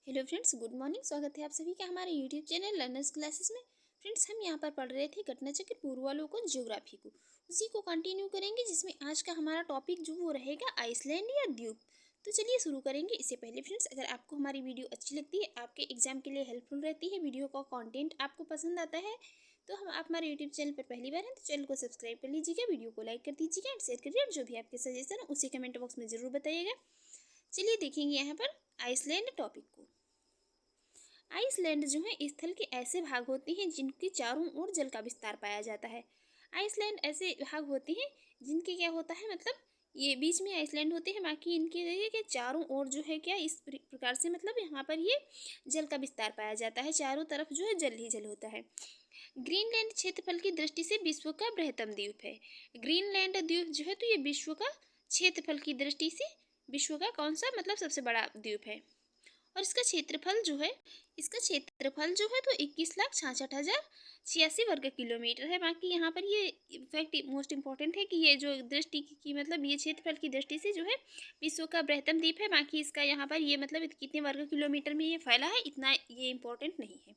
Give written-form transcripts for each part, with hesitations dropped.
Hello friends, good morning. स्वागत है आप सभी का हमारे यूट्यूब चैनल लर्नर्स क्लासेस में। फ्रेंड्स, हम यहाँ पर पढ़ रहे थे घटनाचक्र पूर्वावलोकन ज्योग्राफी को। उसी को कंटिन्यू करेंगे, जिसमें आज का हमारा टॉपिक जो वो रहेगा आइसलैंड या द्वीप। तो चलिए शुरू करेंगे। इससे पहले फ्रेंड्स, अगर आपको हमारी वीडियो अच्छी लगती है, आपके एग्जाम के लिए हेल्पफुल रहती है, वीडियो का कॉन्टेंट आपको पसंद आता है, तो हम आप हमारे यूट्यूब चैनल पर पहली बार हैं तो चैनल को सब्सक्राइब कर लीजिएगा, वीडियो को लाइक कर दीजिएगा एंड शेयर करिए। जो भी आपके सजेशन है उसे कमेंट बॉक्स में जरूर बताइएगा। चलिए देखेंगे यहाँ पर आइसलैंड टॉपिक को। आइसलैंड जो है स्थल के ऐसे भाग होते हैं जिनके चारों ओर जल का विस्तार पाया जाता है। आइसलैंड ऐसे भाग होते हैं जिनके क्या होता है, मतलब ये बीच में आइसलैंड होते हैं, बाकी इनके जगह के चारों ओर जो है क्या इस प्रकार से, मतलब यहाँ पर ये जल का विस्तार पाया जाता है, चारों तरफ जो है जल ही जल होता है। ग्रीनलैंड क्षेत्रफल की दृष्टि से विश्व का बृहत्तम द्वीप है। ग्रीनलैंड द्वीप जो है तो ये विश्व का क्षेत्रफल की दृष्टि से विश्व का कौन सा, मतलब सबसे बड़ा द्वीप है। और इसका क्षेत्रफल जो है तो 21,66,086 वर्ग किलोमीटर है। बाकी यहाँ पर ये फैक्ट मोस्ट इम्पॉर्टेंट है कि ये जो दृष्टि की मतलब ये क्षेत्रफल की दृष्टि से जो है विश्व का बृहत्तम द्वीप है। बाकी इसका यहाँ पर ये मतलब कितने वर्ग किलोमीटर में ये फैला है, इतना ये इम्पोर्टेंट नहीं है।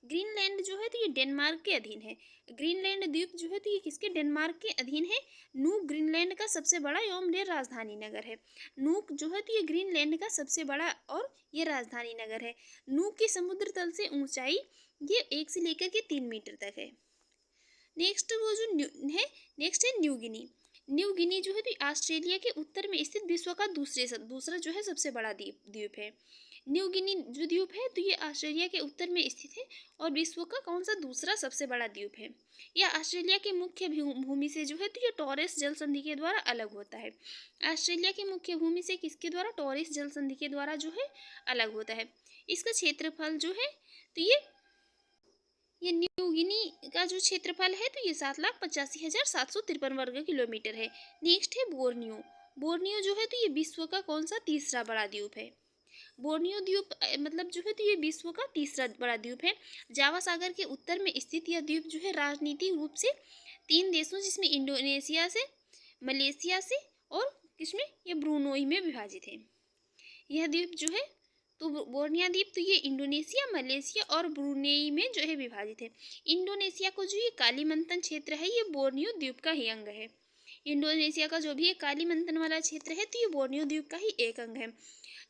ग्रीनलैंड जो है तो ये डेनमार्क के अधीन है। ग्रीनलैंड द्वीप जो है तो ये किसके, डेनमार्क के अधीन है। नूक ग्रीनलैंड का सबसे बड़ा एवं राजधानी नगर है। नूक जो है तो ये ग्रीनलैंड का सबसे बड़ा और ये राजधानी नगर है। नूक की समुद्र तल से ऊंचाई ये 1 से लेकर के 3 मीटर तक है। नेक्स्ट है न्यू गिनी। न्यू गिनी जो है तो ऑस्ट्रेलिया के उत्तर में स्थित विश्व का दूसरा जो है सबसे बड़ा द्वीप है। न्यू गिनी जो द्वीप है तो ये ऑस्ट्रेलिया के उत्तर में स्थित है और विश्व का कौन सा दूसरा सबसे बड़ा द्वीप है। यह ऑस्ट्रेलिया की मुख्य भूमि से जो है तो ये टॉरेस जल संधि के द्वारा अलग होता है। ऑस्ट्रेलिया की मुख्य भूमि से किसके द्वारा, टॉरेस जल संधि के द्वारा जो है अलग होता है। इसका क्षेत्रफल जो है तो ये न्यू गिनी का जो क्षेत्रफल है तो ये 7,85,753 वर्ग किलोमीटर है। नेक्स्ट है बोर्नियो। बोर्नियो जो है तो ये विश्व का कौन सा तीसरा बड़ा द्वीप है। बोर्नियो द्वीप मतलब जो है तो ये विश्व का तीसरा बड़ा द्वीप है। जावा सागर के उत्तर में स्थित यह द्वीप जो है राजनीतिक रूप से 3 देशों, जिसमें इंडोनेशिया से, मलेशिया से और किसमें, ये ब्रूनोई में विभाजित है। यह द्वीप जो है तो बोर्निया द्वीप तो ये इंडोनेशिया, मलेशिया और ब्रूनेई में जो है विभाजित है। इंडोनेशिया को जो ये कालीमंतन क्षेत्र है ये बोर्नियो द्वीप का ही अंग है। इंडोनेशिया का जो भी ये कालीमंतन वाला क्षेत्र है तो ये बोर्नियो द्वीप का ही एक अंग है।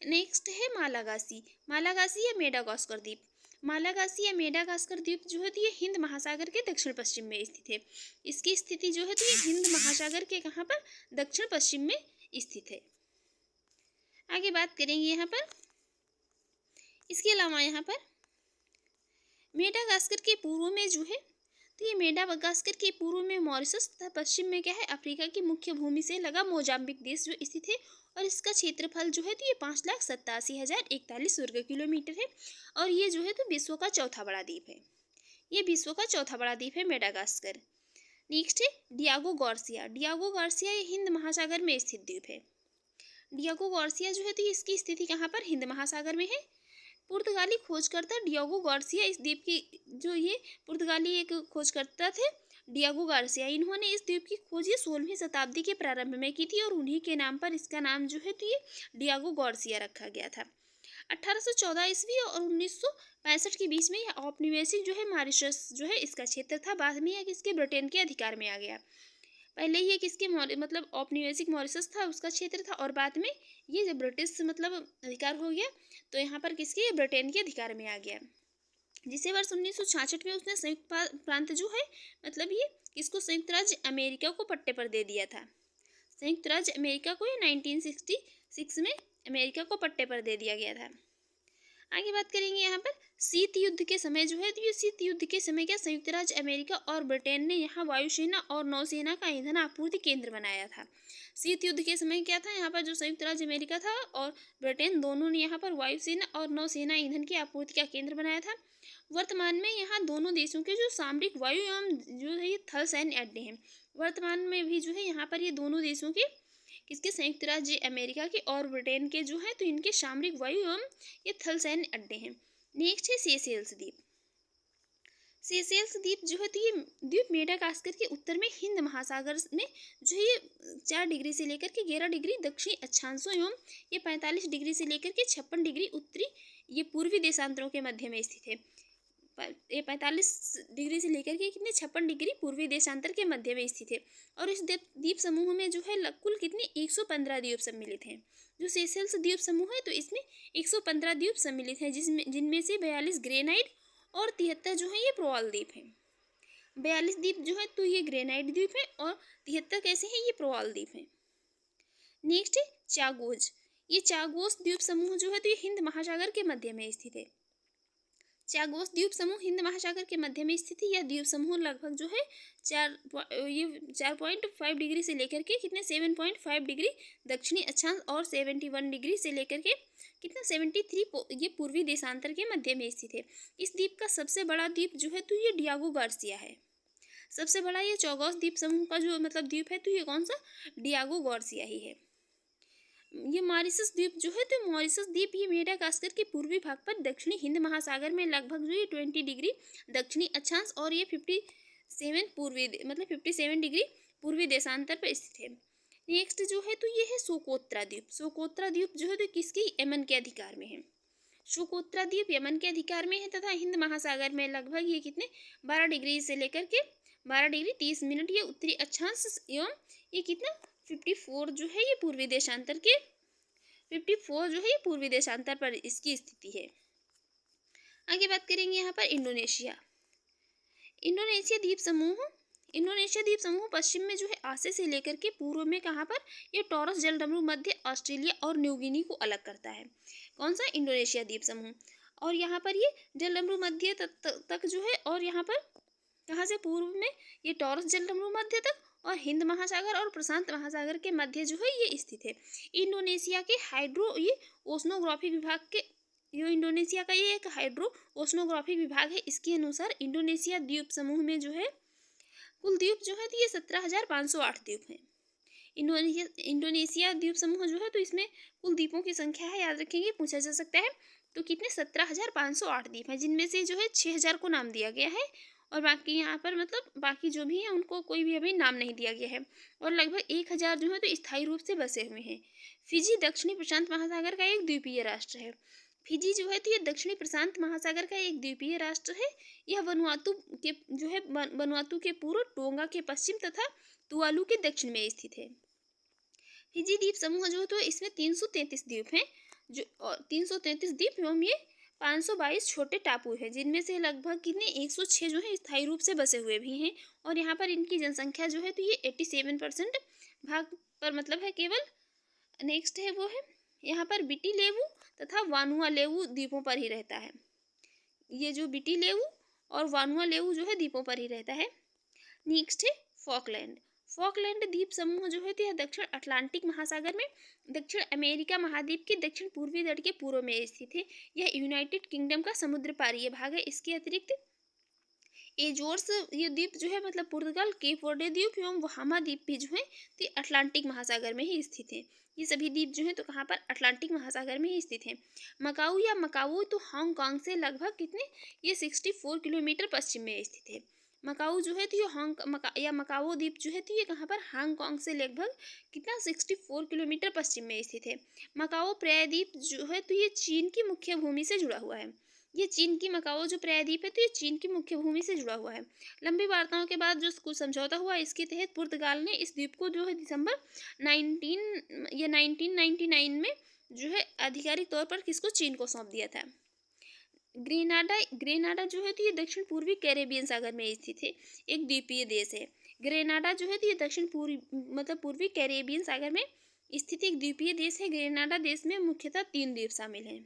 नेक्स्ट है मालागासी। मालागासी या मेडागास्कर द्वीप। मालागासी या मेडागास्कर द्वीप जो है तो ये हिंद महासागर के दक्षिण पश्चिम में स्थित है। इसकी स्थिति जो है तो ये हिंद महासागर के कहाँ पर, दक्षिण पश्चिम में स्थित है। आगे बात करेंगे यहाँ पर। इसके अलावा यहाँ पर मेडागास्कर के पूर्व में जो है तो ये मेडागास्कर के पूर्व में मॉरिशस तथा पश्चिम में क्या है, अफ्रीका की मुख्य भूमि से लगा मोजाम्बिक देश जो स्थित है। और इसका क्षेत्रफल जो है तो ये 5,87,041 वर्ग किलोमीटर है। और ये जो है तो विश्व का चौथा बड़ा द्वीप है। ये विश्व का चौथा बड़ा द्वीप है मेडागास्कर। नेक्स्ट है डियागो गार्सिया। डियागो गार्सिया ये हिंद महासागर में स्थित द्वीप है। डियागो गार्सिया जो है तो इसकी स्थिति कहाँ पर, हिंद महासागर में है। पुर्तगाली खोजकर्ता डियागो गार्सिया इस द्वीप की जो ये पुर्तगाली एक खोजकर्ता थे डियागो गार्सिया, इन्होंने इस द्वीप की खोज 16वीं शताब्दी के प्रारंभ में की थी और उन्हीं के नाम पर इसका नाम जो है तो ये डियागो गार्सिया रखा गया था। 1814 ईस्वी और 1965 के बीच में यह औपनिवेशिक जो है मॉरिशस जो है इसका क्षेत्र था। बाद में यह किसके, ब्रिटेन के अधिकार में आ गया। पहले ये किसके मतलब औपनिवेशिक मॉरिशस था, उसका क्षेत्र था, और बाद में ये जब ब्रिटिश मतलब अधिकार हो गया तो यहाँ पर किसके, ब्रिटेन के अधिकार में आ गया। जिसे वर्ष 1966 में उसने संयुक्त प्रांत जो है मतलब ये किसको, संयुक्त राज्य अमेरिका को पट्टे पर दे दिया था। संयुक्त राज्य अमेरिका को ये 1966 में अमेरिका को पट्टे पर दे दिया गया था। आगे बात करेंगे यहाँ पर शीत युद्ध के समय जो है तो ये शीत युद्ध के समय क्या, संयुक्त राज्य अमेरिका और ब्रिटेन ने यहाँ वायुसेना और नौसेना का ईंधन आपूर्ति केंद्र बनाया था। शीत युद्ध के समय क्या था, यहाँ पर जो संयुक्त राज्य अमेरिका था और ब्रिटेन दोनों ने यहाँ पर वायुसेना और नौसेना ईंधन की आपूर्ति का केंद्र बनाया था। वर्तमान में यहाँ दोनों देशों के जो सामरिक वायु एवं जो है ये थल सैन्य अड्डे हैं। वर्तमान में भी जो है यहाँ पर ये दोनों देशों के किसके, संयुक्त राज्य अमेरिका के और ब्रिटेन के जो है तो इनके सामरिक वायु एवं ये थल सैन्य अड्डे हैं। नेक्स्ट है सेशेल्स द्वीप। सेशेल्स द्वीप जो है तो ये द्वीप मेडागास्कर के उत्तर में हिंद महासागर में जो है ये 4 डिग्री से लेकर के 11 डिग्री दक्षिणी अक्षांशों एवं ये 45 डिग्री से लेकर के 56 डिग्री उत्तरी ये पूर्वी देशांतरों के मध्य में स्थित है। ये 45 डिग्री से लेकर के कितने 56 डिग्री पूर्वी देशांतर के मध्य में स्थित है। और इस द्वीप समूह में जो है कुल कितने 115 द्वीप सम्मिलित हैं। जो सेशेल्स द्वीप समूह है तो इसमें 115 द्वीप सम्मिलित हैं, जिनमें से 42 ग्रेनाइट और 73 जो है ये प्रोवाल द्वीप हैं। 42 द्वीप जो है तो ये ग्रेनाइट द्वीप है और 73 कैसे हैं, ये प्रोवाल द्वीप हैं। नेक्स्ट है चागोज। ये चागोस द्वीप समूह जो है तो ये हिंद महासागर के मध्य में स्थित है। चागोस द्वीप समूह हिंद महासागर के मध्य में स्थित है। यह द्वीप समूह लगभग जो है 4.5 डिग्री से लेकर के कितने 7.5 डिग्री दक्षिणी अक्षांश और 71 डिग्री से लेकर के कितना 73 ये पूर्वी देशांतर के मध्य में स्थित है। इस द्वीप का सबसे बड़ा द्वीप जो है तो ये डियागो गार्सिया है। सबसे बड़ा ये चागोस द्वीप समूह का जो मतलब द्वीप है तो ये कौन सा, डियागो गार्सिया ही है। ये मॉरिशस द्वीप जो है तो मॉरिशस द्वीप ये मेडागास्कर के पूर्वी भाग पर दक्षिणी हिंद महासागर में लगभग जो ये 20 डिग्री दक्षिणी अक्षांश और ये 57 डिग्री पूर्वी देशांतर पर स्थित है। नेक्स्ट जो है तो ये है सोकोत्रा द्वीप। सोकोत्रा द्वीप जो है तो किसकी, यमन के अधिकार में है। सोकोत्रा द्वीप यमन के अधिकार में है तथा हिंद महासागर में लगभग ये कितने 12 डिग्री से लेकर के 12 डिग्री 30 मिनट ये उत्तरी अक्षांश एवं ये कितना 54 जो है ये पूर्वी देशांतर के 54 जो है ये पूर्वी देशांतर पर इसकी स्थिति है। आगे बात करेंगे यहाँ पर इंडोनेशिया। इंडोनेशिया द्वीप समूह पश्चिम में जो है आसे से लेकर के पूर्व में कहाँ पर ये टॉरस जलडमरू मध्य ऑस्ट्रेलिया और न्यूगिनी को अलग करता है। कौन सा, इंडोनेशिया द्वीप समूह। और यहाँ पर ये जलडमरू मध्य तक जो है और यहाँ पर कहाँ से पूर्व में ये टॉरस जलडमरू मध्य तक और हिंद महासागर और प्रशांत महासागर के मध्य जो है ये स्थित है। इंडोनेशिया के हाइड्रो ये ओशनोग्राफिक विभाग के इंडोनेशिया का ये एक हाइड्रो ओशनोग्राफिक विभाग है। इसके अनुसार इंडोनेशिया द्वीप समूह में जो है कुल द्वीप जो है तो ये 17,508 द्वीप हैं। इंडोनेशिया द्वीप समूह जो है तो इसमें कुल द्वीपों की संख्या है, याद रखेंगे, पूछा जा सकता है। तो कितने 17,508 द्वीप हैं, जिनमें से जो है 6,000 को नाम दिया गया है और बाकी यहाँ पर मतलब बाकी जो भी हैं उनको कोई भी अभी नाम नहीं दिया गया है। और लगभग 1,000 जो है तो स्थायी रूप से बसे हुए हैं। फिजी दक्षिणी प्रशांत महासागर का एक द्वीपीय राष्ट्र है। फिजी जो है तो ये दक्षिणी प्रशांत महासागर का एक द्वीपीय राष्ट्र है। यह वनुआतू के पूर्व, टोंगा के पश्चिम तथा तुवालू के दक्षिण में स्थित है। फिजी द्वीप समूह जो है तो इसमें 333 द्वीप हैं, जो 333 द्वीप एवं ये 522 छोटे टापू हैं, जिनमें से लगभग कितने 106 जो है स्थायी रूप से बसे हुए भी हैं। और यहाँ पर इनकी जनसंख्या जो है तो ये 87% भाग पर मतलब है केवल। नेक्स्ट है वो है यहाँ पर बिटी लेवू तथा वानुआ लेवू द्वीपों पर ही रहता है। ये जो बिटी लेवू और वानुआ लेवू जो है द्वीपों पर ही रहता है। नेक्स्ट है फॉकलैंड। फॉकलैंड द्वीप समूह जो है तो यह दक्षिण अटलांटिक महासागर में दक्षिण अमेरिका महाद्वीप के दक्षिण पूर्वी तट के पूर्व में स्थित है। यह यूनाइटेड किंगडम का समुद्र पारीय भाग है। इसके अतिरिक्त एजोर्स ये द्वीप जो है मतलब पुर्तगाल, केप वर्डे द्वीप एवं बहामा द्वीप भी जो है तो अटलांटिक महासागर में ही स्थित है। ये सभी द्वीप जो है तो कहाँ पर, अटलांटिक महासागर में ही स्थित है। मकाऊ या मकाऊ तो हांगकांग से लगभग कितने ये 64 किलोमीटर पश्चिम में स्थित है। मकाऊ जो है तो ये मकाओ द्वीप जो है तो ये कहाँ पर, हांगकांग से लगभग कितना 64 किलोमीटर पश्चिम में स्थित है। मकाओ प्रायद्वीप जो है तो ये चीन की मुख्य भूमि से जुड़ा हुआ है। ये चीन की मकाओ जो प्रायद्वीप है तो ये चीन की मुख्य भूमि से जुड़ा हुआ है। लंबी वार्ताओं के बाद जो कुछ समझौता हुआ, इसके तहत पुर्तगाल ने इस द्वीप को जो है दिसंबर 1999 में जो है आधिकारिक तौर पर किसको, चीन को सौंप दिया था। ग्रेनाडा जो है तो ये दक्षिण पूर्वी कैरेबियन सागर में स्थित है, एक द्वीपीय देश है। ग्रेनाडा जो है तो ये दक्षिण पूर्वी कैरेबियन सागर में स्थित एक द्वीपीय देश है। ग्रेनाडा देश में मुख्यतः 3 द्वीप शामिल हैं।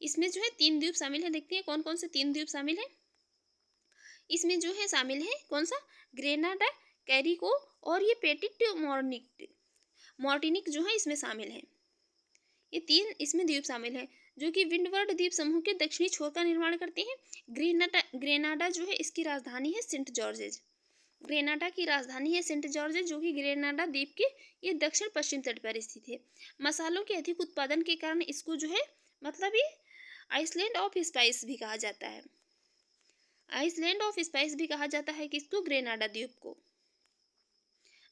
इसमें जो है 3 द्वीप शामिल है। देखते हैं कौन कौन से 3 द्वीप शामिल हैं। इसमें जो है शामिल है कौन सा, ग्रेनाडा, कैरिको और ये पेटिट मार्टिनिक जो है इसमें शामिल है। ये 3 इसमें द्वीप शामिल है जो कि विंडवर्ड द्वीप समूह के दक्षिणी छोर का निर्माण करते हैं। ग्रेनाडा जो है इसकी राजधानी है सेंट जॉर्जेज। ग्रेनाडा की राजधानी है सेंट जॉर्जेज, जो कि ग्रेनाडा द्वीप के ये दक्षिण पश्चिम तट पर स्थित है। मसालों के अधिक उत्पादन के कारण इसको जो है मतलब ये आइसलैंड ऑफ स्पाइस भी कहा जाता है। आइसलैंड ऑफ स्पाइस भी कहा जाता है किसको, ग्रेनाडा द्वीप को।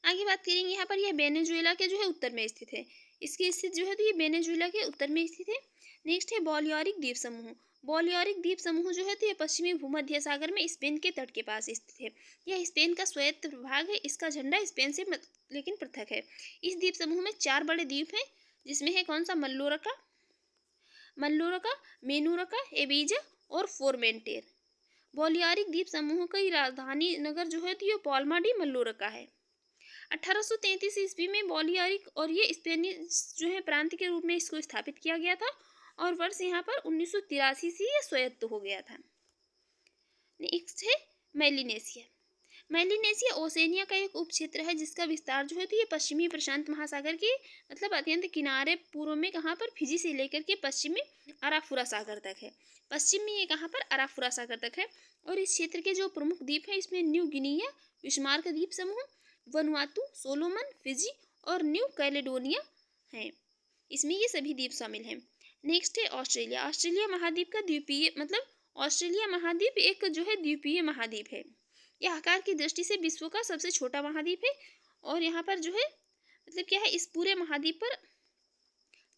आगे बात करेंगे यहाँ पर, यह वेनेजुएला के जो है उत्तर में स्थित है। इसकी स्थिति जो है तो ये वेनेजुएला के उत्तर में स्थित है। नेक्स्ट है बॉलियारिक द्वीप समूह। बॉलियारिक द्वीप समूह जो है तो ये पश्चिमी भूमध्य सागर में स्पेन के तट के पास स्थित है। यह स्पेन का स्वायत्त विभाग है। इसका झंडा स्पेन से लेकिन पृथक है। इस द्वीप समूह में 4 बड़े द्वीप हैं, जिसमें है कौन सा, मल्लोरका, मेनूरका, एबीजा और फोरमेंटेर। बॉलियारिक द्वीप समूह की राजधानी नगर जो है तो ये पाल्मा डी मल्लोरका है। 1833 ईस्वी में बॉलियारिक और ये स्पेनिश जो है प्रांत के रूप में इसको स्थापित किया गया था और वर्ष यहाँ पर 1983 से ये स्वायत्त हो गया था। नेक्स्ट है मेलिनेशिया। मेलिनेशिया ओसेनिया का एक उपक्षेत्र है, जिसका विस्तार जो है तो ये पश्चिमी प्रशांत महासागर के मतलब अत्यंत किनारे पूर्व में कहाँ पर, फिजी से लेकर के पश्चिम में अराफुरा सागर तक है। पश्चिम में ये कहाँ पर, अराफुरा सागर तक है। और इस क्षेत्र के जो प्रमुख द्वीप हैं इसमें न्यू गिनिया, बिस्मार्क द्वीप समूह, वनुआतु, सोलोमन, फिजी और न्यू कैलेडोनिया हैं। इसमें ये सभी द्वीप शामिल हैं। नेक्स्ट है ऑस्ट्रेलिया। ऑस्ट्रेलिया महाद्वीप का द्वीपीय मतलब ऑस्ट्रेलिया महाद्वीप एक जो है द्वीपीय महाद्वीप है। यह आकार की दृष्टि से विश्व का सबसे छोटा महाद्वीप है और यहाँ पर जो है मतलब क्या है, इस पूरे महाद्वीप पर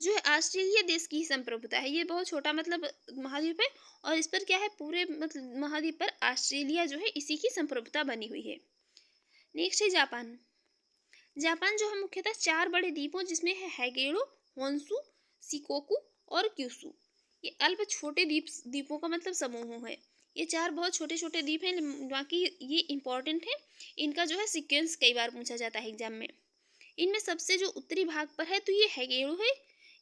जो है ऑस्ट्रेलिया देश की ही संप्रभुता है। ये बहुत छोटा मतलब महाद्वीप है और इस पर क्या है, पूरे मतलब महाद्वीप पर ऑस्ट्रेलिया जो है इसी की संप्रभुता बनी हुई है। नेक्स्ट है जापान। जापान जो है मुख्यतः 4 बड़े द्वीपों जिसमें है हैगेडो, होन्शु, शिकोकु और क्यूशु। ये अल्प छोटे द्वीपों का मतलब समूह है। ये 4 बहुत छोटे छोटे द्वीप हैं, बाकी ये इंपॉर्टेंट है। इनका जो है सीक्वेंस कई बार पूछा जाता है एग्जाम में। इनमें सबसे जो उत्तरी भाग पर है तो ये हैगेडो है।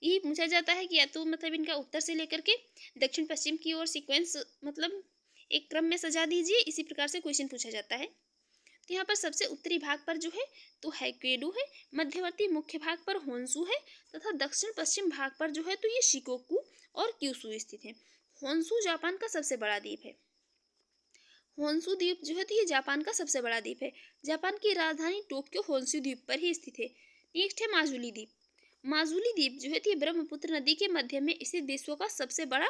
ये पूछा जाता है कि या तो मतलब इनका उत्तर से लेकर के दक्षिण पश्चिम की ओर सीक्वेंस मतलब एक क्रम में सजा दीजिए, इसी प्रकार से क्वेश्चन पूछा जाता है। तो यहाँ पर सबसे उत्तरी भाग पर जो है तो हैगेडो है, मध्यवर्ती मुख्य भाग पर होन्शु है तथा दक्षिण पश्चिम भाग पर जो है तो ये शिकोकु और क्यूशु स्थित है। होन्शु जापान का सबसे बड़ा द्वीप है। होन्शु द्वीप जो है तो ये जापान का सबसे बड़ा द्वीप है। जापान की राजधानी टोक्यो होन्शु द्वीप पर ही स्थित है। नेक्स्ट है माजुली द्वीप। माजुली द्वीप जो है तो ये ब्रह्मपुत्र नदी के मध्य में स्थित विश्व का सबसे बड़ा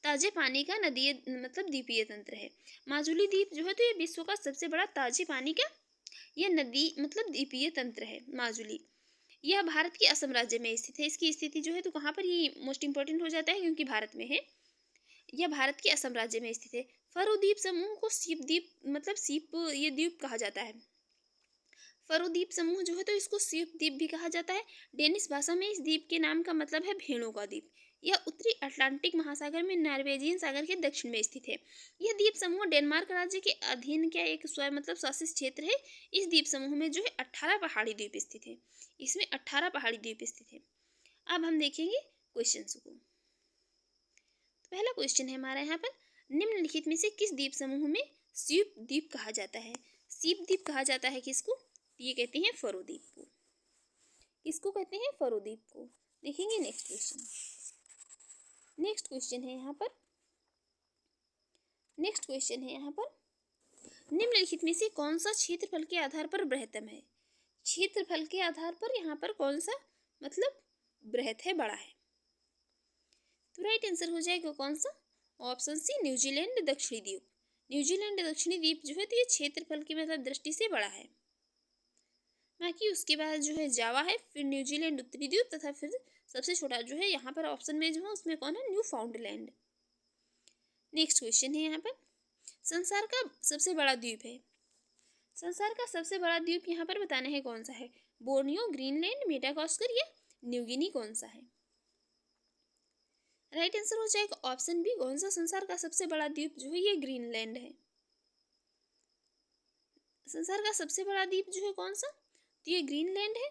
ताजे पानी का नदी मतलब द्वीपीय तंत्र है। माजुली द्वीप जो है तो ये विश्व का सबसे बड़ा ताजे पानी का यह नदी मतलब द्वीपीय तंत्र है माजुली। यह भारत के असम राज्य में स्थित है। इसकी स्थिति जो है तो कहाँ पर, ये मोस्ट इंपॉर्टेंट हो जाता है क्योंकि भारत में है। यह भारत के असम राज्य में स्थित है। फरो द्वीप समूह को सीप द्वीप मतलब सीप ये द्वीप कहा जाता है। फरो द्वीप समूह जो है तो इसको सीप द्वीप भी कहा जाता है। डेनिश भाषा में इस द्वीप के नाम का मतलब है भेड़ों का द्वीप। यह उत्तरी अटलांटिक महासागर में नॉर्वेजियन सागर के दक्षिण में स्थित है। यह द्वीप समूह डेनमार्क राज्य के अधीन का एक स्वयं मतलब शासित क्षेत्र है। इस द्वीप समूह में जो है 18 पहाड़ी द्वीप स्थित है। इसमें 18 पहाड़ी द्वीप स्थित है। अब हम देखेंगे क्वेश्चन को। पहला क्वेश्चन है हमारा यहाँ पर, निम्नलिखित में से किस द्वीप समूह में सीप द्वीप कहा जाता है। सीप द्वीप कहा जाता है किसको, ये कहते हैं फरो द्वीप को। किसको कहते हैं, फरो द्वीप को। देखेंगे नेक्स्ट क्वेश्चन। नेक्स्ट क्वेश्चन है यहाँ पर निम्नलिखित में से कौन सा क्षेत्रफल के आधार पर बृहत्तम है। क्षेत्रफल के आधार पर यहाँ पर कौन सा मतलब बृहत है, बड़ा है। तो राइट आंसर हो जाएगा कौन सा, ऑप्शन सी न्यूजीलैंड दक्षिणी द्वीप। न्यूजीलैंड दक्षिणी द्वीप जो है तो ये क्षेत्रफल की मतलब दृष्टि से बड़ा है। बाकी उसके बाद जो है जावा है, फिर न्यूजीलैंड उत्तरी द्वीप तथा फिर सबसे छोटा जो है यहाँ पर ऑप्शन में जो है उसमें कौन है, न्यू फाउंडलैंड। नेक्स्ट क्वेश्चन है यहाँ पर, संसार का सबसे बड़ा द्वीप है। संसार का सबसे बड़ा द्वीप यहाँ पर बताना है कौन सा है, बोर्नियो, ग्रीनलैंड, मेडागास्कर या न्यू गिनी, कौन सा है। राइट आंसर हो जाएगा ऑप्शन बी, कौन सा, संसार का सबसे बड़ा द्वीप जो है ये ग्रीनलैंड है। संसार का सबसे बड़ा द्वीप जो है कौन सा, तो ये ग्रीनलैंड है।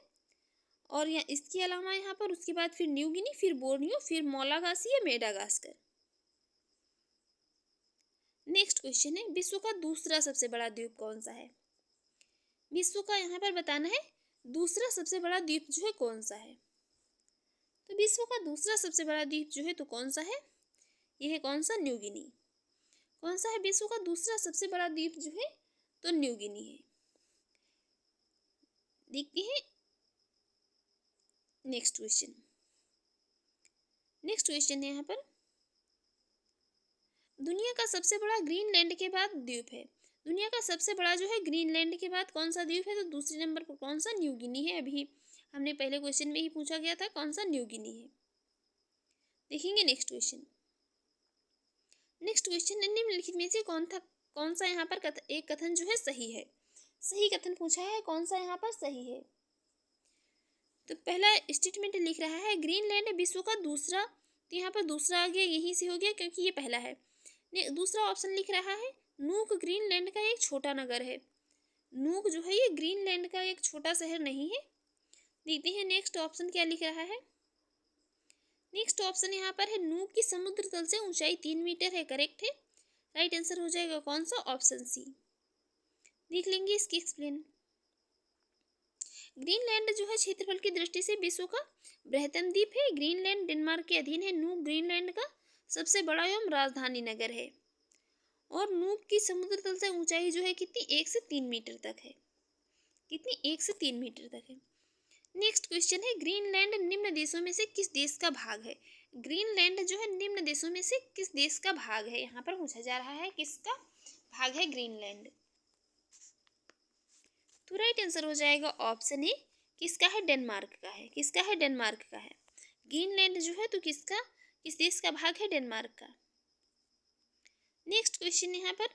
और यहाँ इसके अलावा यहाँ पर उसके बाद फिर न्यू गिनी, फिर बोर्नियो, फिर मोलागासी या मेडागास्कर। नेक्स्ट क्वेश्चन है, विश्व का दूसरा सबसे बड़ा द्वीप कौन सा है। विश्व का यहाँ पर बताना है दूसरा सबसे बड़ा द्वीप जो है कौन सा है। तो विश्व का दूसरा सबसे बड़ा द्वीप जो है तो कौन सा है, यह है कौन सा, न्यू गिनी। कौन सा है विश्व का दूसरा सबसे बड़ा द्वीप जो है तो न्यू गिनी है। देखते हैं नेक्स्ट क्वेश्चन। नेक्स्ट क्वेश्चन है यहाँ पर, दुनिया का सबसे बड़ा ग्रीनलैंड के बाद द्वीप है। दुनिया का सबसे बड़ा जो है ग्रीनलैंड के बाद कौन सा द्वीप है, तो दूसरे नंबर पर कौन सा, न्यू गिनी है। अभी हमने पहले क्वेश्चन में ही पूछा गया था कौन सा, न्यू गिनी है। देखेंगे नेक्स्ट क्वेश्चन। नेक्स्ट क्वेश्चन, निम्नलिखित में से कौन सा यहाँ पर एक कथन जो है सही है। सही कथन पूछा है, कौन सा यहाँ पर सही है। तो पहला स्टेटमेंट लिख रहा है ग्रीनलैंड विश्व का दूसरा, तो यहाँ पर दूसरा आ गया, यहीं से हो गया क्योंकि ये पहला है। दूसरा ऑप्शन लिख रहा है नूक ग्रीनलैंड का एक छोटा नगर है। नूक जो है ये ग्रीनलैंड का एक छोटा शहर नहीं है। देखते हैं नेक्स्ट ऑप्शन क्या लिख रहा है। नेक्स्ट ऑप्शन यहाँ पर है नूक की समुद्र तल से ऊंचाई 3 मीटर है, करेक्ट है। राइट आंसर हो जाएगा कौन सा, ऑप्शन सी। देख लेंगे इसकी एक्सप्लेन। ग्रीनलैंड जो है क्षेत्रफल की दृष्टि से विश्व का बृहत्तम द्वीप है। ग्रीनलैंड डेनमार्क के अधीन है। नूक ग्रीनलैंड का सबसे बड़ा एवं राजधानी नगर है। और नूक की समुद्र तल से ऊंचाई जो है कितनी, 1 से 3 मीटर तक है। कितनी, 1 से 3 मीटर तक है। नेक्स्ट क्वेश्चन है ग्रीनलैंड निम्न देशों में से किस देश का भाग है। ग्रीनलैंड जो है निम्न देशों में से किस देश का भाग है, यहाँ पर पूछा जा रहा है किसका भाग है ग्रीनलैंड। तो राइट आंसर हो जाएगा ऑप्शन ए, किसका है, डेनमार्क का है। किसका है, डेनमार्क का है। ग्रीनलैंड जो है तो किसका, किस देश का भाग है, डेनमार्क का। नेक्स्ट क्वेश्चन यहाँ पर,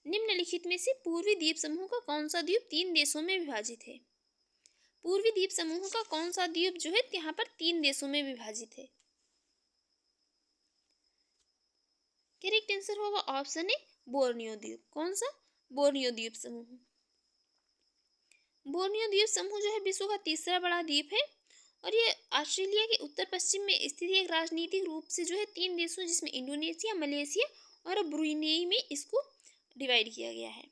निम्नलिखित में से पूर्वी द्वीप समूह का कौन सा द्वीप 3 देशों में विभाजित है। पूर्वी द्वीप समूह का कौन सा द्वीप जो है यहाँ पर 3 देशों में विभाजित है। करेक्ट आंसर होगा ऑप्शन ए, बोर्नियो द्वीप। कौन सा, बोर्नियो द्वीप समूह। बोर्नियो द्वीप समूह जो है विश्व का तीसरा बड़ा द्वीप है और ये ऑस्ट्रेलिया के उत्तर पश्चिम में स्थित एक राजनीतिक रूप से जो है 3 देशों जिसमें इंडोनेशिया, मलेशिया और ब्रुनेई में इसको डिवाइड किया गया है।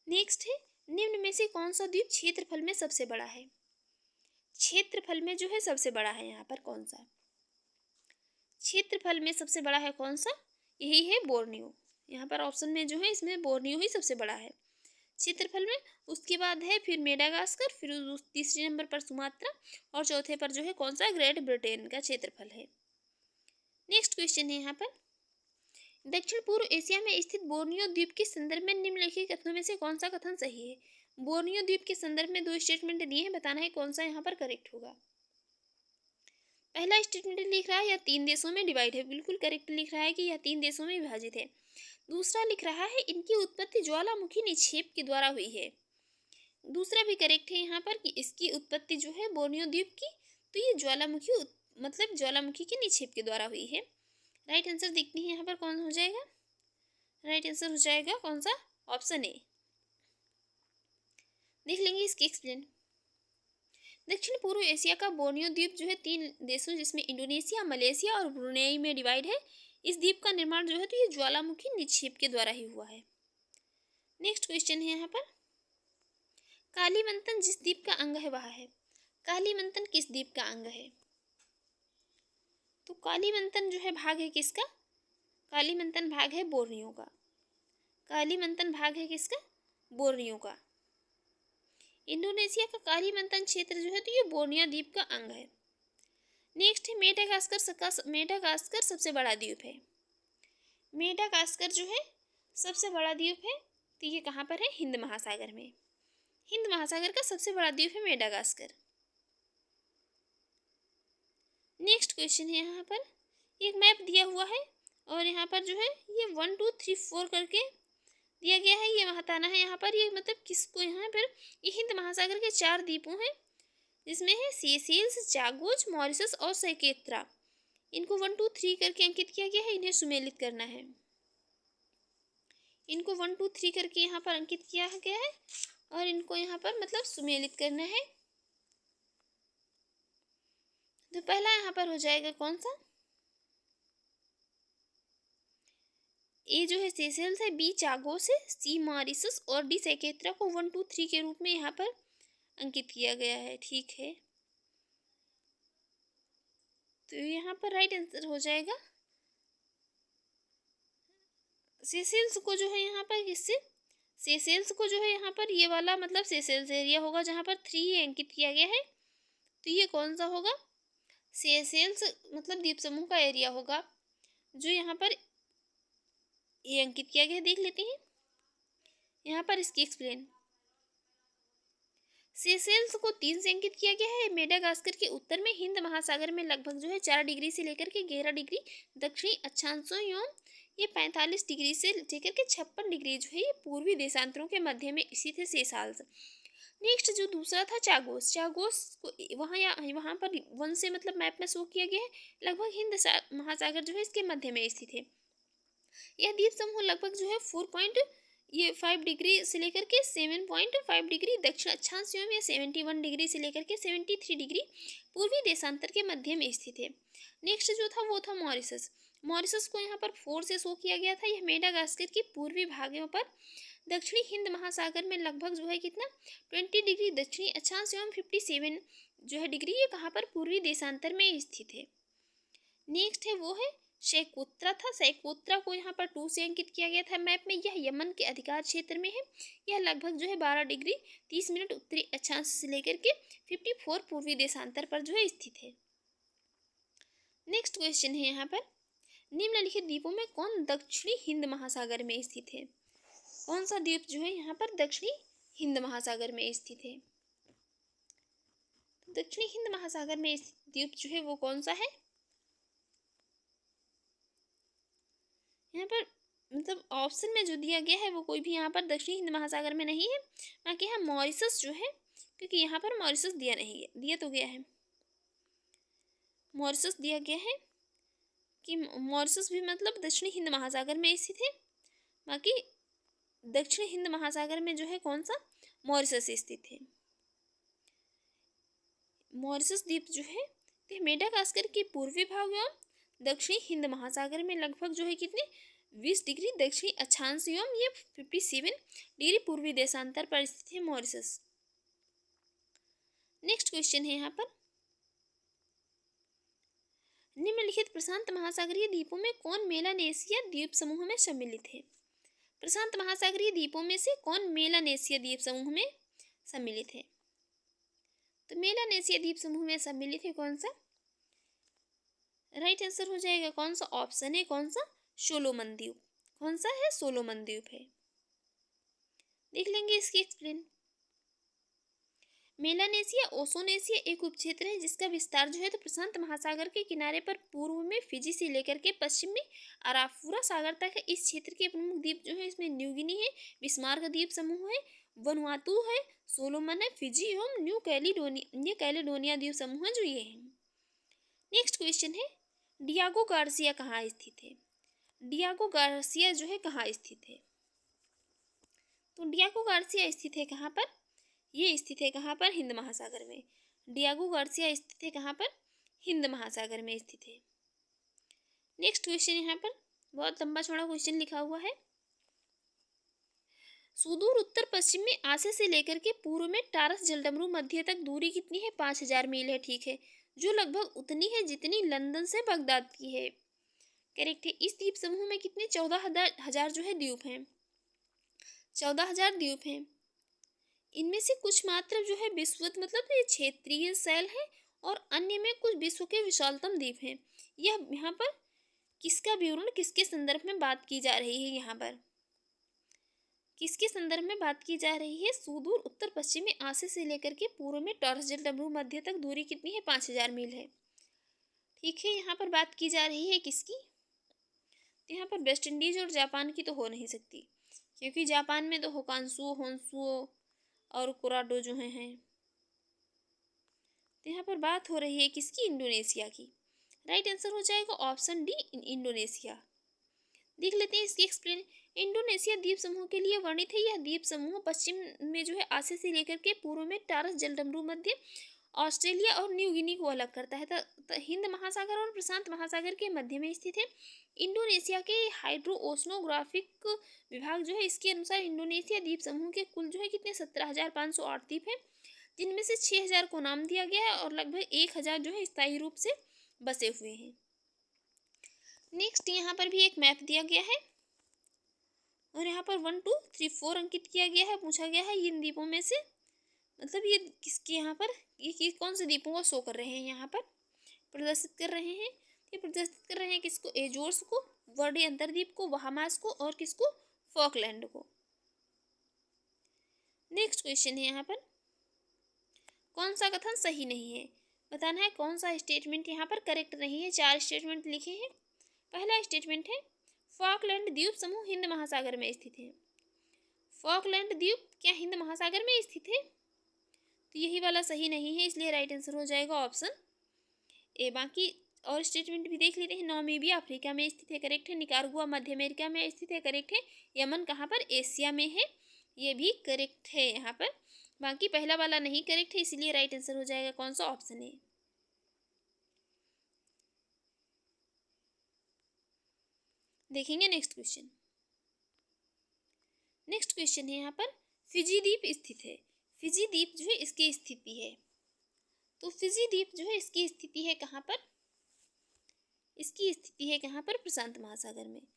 नेक्स्ट है निम्न में से कौन सा द्वीप क्षेत्रफल में सबसे बड़ा है। क्षेत्रफल में जो है सबसे बड़ा है यहाँ पर कौन सा, क्षेत्रफल में सबसे बड़ा है कौन सा, यही है बोर्नियो। यहाँ पर ऑप्शन में जो है इसमें बोर्नियो ही सबसे बड़ा है क्षेत्रफल में। उसके बाद है फिर मेडागास्कर, फिर तीसरे नंबर पर सुमात्रा और चौथे पर जो है कौन सा, ग्रेट ब्रिटेन का क्षेत्रफल है। नेक्स्ट क्वेश्चन है यहाँ पर, दक्षिण पूर्व एशिया में स्थित बोर्नियो द्वीप के संदर्भ में निम्नलिखित कथनों में से कौन सा कथन सही है। बोर्नियो द्वीप के संदर्भ में 2 स्टेटमेंट दिए हैं, बताना है कौन सा यहाँ पर करेक्ट होगा। पहला स्टेटमेंट लिख रहा है यह 3 देशों में डिवाइड है, बिल्कुल करेक्ट लिख रहा है कि यह 3 देशों में विभाजित है। दूसरा लिख रहा है इनकी उत्पत्ति ज्वालामुखी निक्षेप के द्वारा हुई है। दूसरा भी करेक्ट है यहाँ पर कि इसकी उत्पत्ति जो है बोर्नियो द्वीप की, तो ये ज्वालामुखी मतलब ज्वालामुखी के निक्षेप के द्वारा हुई है। राइट आंसर देखते हैं यहाँ पर कौन हो जाएगा। राइट आंसर हो जाएगा कौन सा, ऑप्शन ए। देख लेंगे इसकी एक्सप्लेन। दक्षिण पूर्व एशिया का बोर्नियो द्वीप जो है 3 देशों जिसमें इंडोनेशिया, मलेशिया और ब्रुनेई में डिवाइड है। इस द्वीप का निर्माण जो है तो ये ज्वालामुखी निक्षेप के द्वारा ही हुआ है। नेक्स्ट क्वेश्चन है यहाँ पर, कालीमंथन जिस द्वीप का अंग है वह है। कालीमंथन किस द्वीप का अंग है, तो कालीमंथन जो है भाग है किसका, कालीमंथन भाग है बोर्नियो का। कालीमंथन भाग है किसका, बोर्नियो का। इंडोनेशिया का कालीमंथन क्षेत्र जो है तो ये बोर्नियो द्वीप का अंग है। नेक्स्ट है मेडागास्कर सबसे बड़ा द्वीप है। मेडागास्कर जो है सबसे बड़ा द्वीप है, तो ये कहाँ पर है, हिंद महासागर में। हिंद महासागर का सबसे बड़ा द्वीप है मेडागास्कर। नेक्स्ट क्वेश्चन है यहाँ पर, एक मैप दिया हुआ है और यहाँ पर जो है ये 1 2 3 4 करके दिया गया है। ये बताना है यहाँ पर ये मतलब किसको, यहाँ पर ये हिंद महासागर के 4 द्वीपों हैं जिसमें है सेशेल्स, जागोज, मॉरिशस और सैकेत्रा। इनको 1 2 3 करके अंकित किया गया है, इन्हें सुमेलित करना है। इनको 1 2 3 करके यहाँ पर अंकित किया गया है और इनको यहाँ पर मतलब सुमेलित करना है। तो पहला यहाँ पर हो जाएगा कौन सा, ए जो है सेशेल्स है, बी चागोस है, सी मॉरिशस और डी सैकेत्रा को 1 2 3 के रूप में यहाँ पर अंकित किया गया है। ठीक है, तो यहाँ पर राइट आंसर हो जाएगा सेशेल्स को जो है यहाँ पर किससे, सेशेल्स को जो है यहाँ पर ये वाला मतलब सेशेल्स एरिया होगा जहाँ पर 3 अंकित किया गया है। तो ये कौन सा होगा, सेशेल्स मतलब द्वीप समूह का एरिया होगा जो यहाँ पर ये अंकित किया गया है, देख लेते हैं यहाँ पर इसकी एक्सप्लेन। सेशेल्स को 3 से अंकित किया गया है। मेडागास्कर के उत्तर में हिंद महासागर में लगभग जो है 4 डिग्री से लेकर के 11 डिग्री दक्षिणी अक्षांशों एवं ये 45 डिग्री से लेकर के 56 डिग्री जो है ये पूर्वी देशांतरों के मध्य में स्थित है सेशेल्स। नेक्स्ट जो दूसरा था चागोस, चागोस को वहाँ पर 1 से मतलब मैप में शो किया गया है। लगभग हिंद महासागर जो है इसके मध्य में स्थित है। यह द्वीप समूह लगभग जो है 4.5 डिग्री से लेकर के 7.5 डिग्री दक्षिण अक्षांश एवं या 71 डिग्री से लेकर के 73 डिग्री पूर्वी देशांतर के मध्य में स्थित है। नेक्स्ट जो था वो था मॉरिशस। मॉरिशस को यहाँ पर 4 से शो किया गया था। यह मेडागास्कर की पूर्वी भागों पर दक्षिणी हिंद महासागर में लगभग जो है कितना 20 डिग्री दक्षिणी अक्षांश एवं 57 जो है डिग्री ये कहाँ पर पूर्वी देशांतर में स्थित है। नेक्स्ट है वो है शेकोत्रा था। शेकोत्रा को यहाँ पर 2 से अंकित किया गया था मैप में। यह यमन के अधिकार क्षेत्र में है। यह लगभग जो है 12 डिग्री 30 मिनट उत्तरी अक्षांश से लेकर के 54 पूर्वी देशांतर पर जो है स्थित है। नेक्स्ट क्वेश्चन है यहाँ पर निम्नलिखित द्वीपों में कौन दक्षिणी हिंद महासागर में स्थित है। कौन सा द्वीप जो है यहाँ पर दक्षिणी हिंद महासागर में स्थित है। दक्षिणी हिंद महासागर में स्थित द्वीप जो है वो कौन सा है। यहाँ पर मतलब ऑप्शन में जो दिया गया है वो कोई भी यहाँ पर दक्षिणी हिंद महासागर में नहीं है। बाकी यहाँ मॉरिशस जो है, क्योंकि यहाँ पर मॉरिशस दिया नहीं है, दिया तो गया है, मॉरिशस दिया गया है कि मॉरिशस भी मतलब दक्षिणी हिंद महासागर में स्थित है। बाकी दक्षिण हिंद महासागर में जो है कौन सा मॉरिशस स्थित है। मॉरिशस द्वीप जो है मेडागास्कर के पूर्वी भाग एवं दक्षिणी हिंद महासागर में लगभग जो है कितने 20 डिग्री दक्षिणी अक्षांश एवं ये 57 डिग्री पूर्वी देशांतर पर स्थित है मॉरिशस। नेक्स्ट क्वेश्चन है यहाँ पर निम्नलिखित प्रशांत महासागरीय द्वीपों में कौन मेलानेशिया द्वीप समूह में सम्मिलित है। प्रशांत महासागरीय द्वीपों में से कौन मेलानेशिया द्वीप समूह में सम्मिलित है। तो मेलानेशिया द्वीप समूह में सम्मिलित है कौन सा। राइट आंसर हो जाएगा कौन सा ऑप्शन है कौन सा सोलोमन द्वीप। कौन सा है सोलोमन द्वीप है। देख लेंगे इसकी एक्सप्लेन। मेलानेशिया ओशोनेशिया एक उपक्षेत्र है जिसका विस्तार जो है तो प्रशांत महासागर के किनारे पर पूर्व में फिजी से लेकर के पश्चिम में अराफुरा सागर तक है। इस क्षेत्र के प्रमुख द्वीप जो है इसमें न्यू गिनी है, बिस्मार्क द्वीप समूह है, वनुआतू है, सोलोमन है, फिजी एवं न्यू कैलिडोनिया, ये कैलिडोनिया द्वीप समूह है जो ये है। नेक्स्ट क्वेश्चन है डियागो गार्सिया कहाँ स्थित है। डियागो गार्सिया जो है कहाँ स्थित है। तो डियागो गार्सिया स्थित है कहाँ पर, ये स्थित है कहाँ पर हिंद महासागर में। डियागो गार्सिया स्थित है कहाँ पर हिंद महासागर में स्थित है। नेक्स्ट क्वेश्चन यहाँ पर बहुत लंबा चौड़ा क्वेश्चन लिखा हुआ है। सुदूर उत्तर पश्चिम में आसे से लेकर के पूर्व में टारस जलडमरू मध्य तक दूरी कितनी है 5000 मील है। ठीक है, जो लगभग उतनी है जितनी लंदन से बगदाद की है। करेक्ट है। इस द्वीप समूह में कितने 14,000 जो है द्वीप हैं, 14,000 द्वीप हैं। इनमें से कुछ मात्र जो है विश्व मतलब ये क्षेत्रीय शैल है और अन्य में कुछ विश्व के विशालतम द्वीप हैं। यह यहाँ पर किसका विवरण किसके संदर्भ में बात की जा रही है। यहाँ पर किसके संदर्भ में बात की जा रही है। सुदूर उत्तर पश्चिम में आसे से लेकर के पूर्व में टॉरस जलडमरू मध्य तक दूरी कितनी है 5000 मील है। ठीक है, यहाँ पर बात की जा रही है किसकी। तो यहाँ पर वेस्ट इंडीज और जापान की तो हो नहीं सकती, क्योंकि जापान में तो होकांसुओ होन्सुओ और कुराडो जो हैं। तो यहाँ पर बात हो रही है किसकी, इंडोनेशिया की। राइट आंसर हो जाएगा ऑप्शन डी इंडोनेशिया। देख लेते हैं इसकी एक्सप्लेन। इंडोनेशिया द्वीप समूह के लिए वर्णित है। यह द्वीप समूह पश्चिम में जो है आसे से लेकर के पूर्व में टारस जलडमरू मध्य ऑस्ट्रेलिया और न्यू गिनी को अलग करता है। हिंद महासागर और प्रशांत महासागर के मध्य में स्थित है। इंडोनेशिया के हाइड्रो ओशनोग्राफिक विभाग जो है इसके अनुसार इंडोनेशिया द्वीप समूह के कुल जो है कितने 17,508 द्वीप है, जिनमें से 6,000 को नाम दिया गया है और लगभग 1,000 जो है स्थायी रूप से बसे हुए हैं। नेक्स्ट यहाँ पर भी एक मैप दिया गया है और यहाँ पर 1 2 3 4 अंकित किया गया है। पूछा गया है इन द्वीपों में से मतलब ये किसके यहाँ पर ये कौन से द्वीपों को शो कर रहे हैं, यहाँ पर प्रदर्शित कर रहे हैं। ये प्रदर्शित कर रहे हैं किसको, एजोर्स को, वर्डे अंतर्द्वीप को, बहामास को और किसको, फॉकलैंड को। नेक्स्ट क्वेश्चन है यहाँ पर, कौन सा कथन सही नहीं है, बताना है कौन सा स्टेटमेंट यहाँ पर करेक्ट नहीं है। 4 स्टेटमेंट लिखे हैं। पहला स्टेटमेंट है फॉकलैंड द्वीप समूह हिंद महासागर में स्थित है। फॉकलैंड द्वीप क्या हिंद महासागर में स्थित है? तो यही वाला सही नहीं है, इसलिए राइट आंसर हो जाएगा ऑप्शन ए। बाकी और स्टेटमेंट भी देख लेते हैं। नामीबिया अफ्रीका में स्थित है, करेक्ट है। निकारागुआ मध्य अमेरिका में स्थित है, करेक्ट है। यमन कहाँ पर, एशिया में है, ये भी करेक्ट है यहाँ पर। बाकी पहला वाला नहीं करेक्ट है, इसलिए राइट आंसर हो जाएगा कौन सा, ऑप्शन ए। देखेंगे नेक्स्ट क्वेश्चन। नेक्स्ट क्वेश्चन है यहाँ पर, फिजी द्वीप स्थित है। फिजी द्वीप जो है इसकी स्थिति है, तो फिजी द्वीप जो है इसकी स्थिति है कहाँ पर, इसकी स्थिति है कहाँ पर, प्रशांत महासागर में।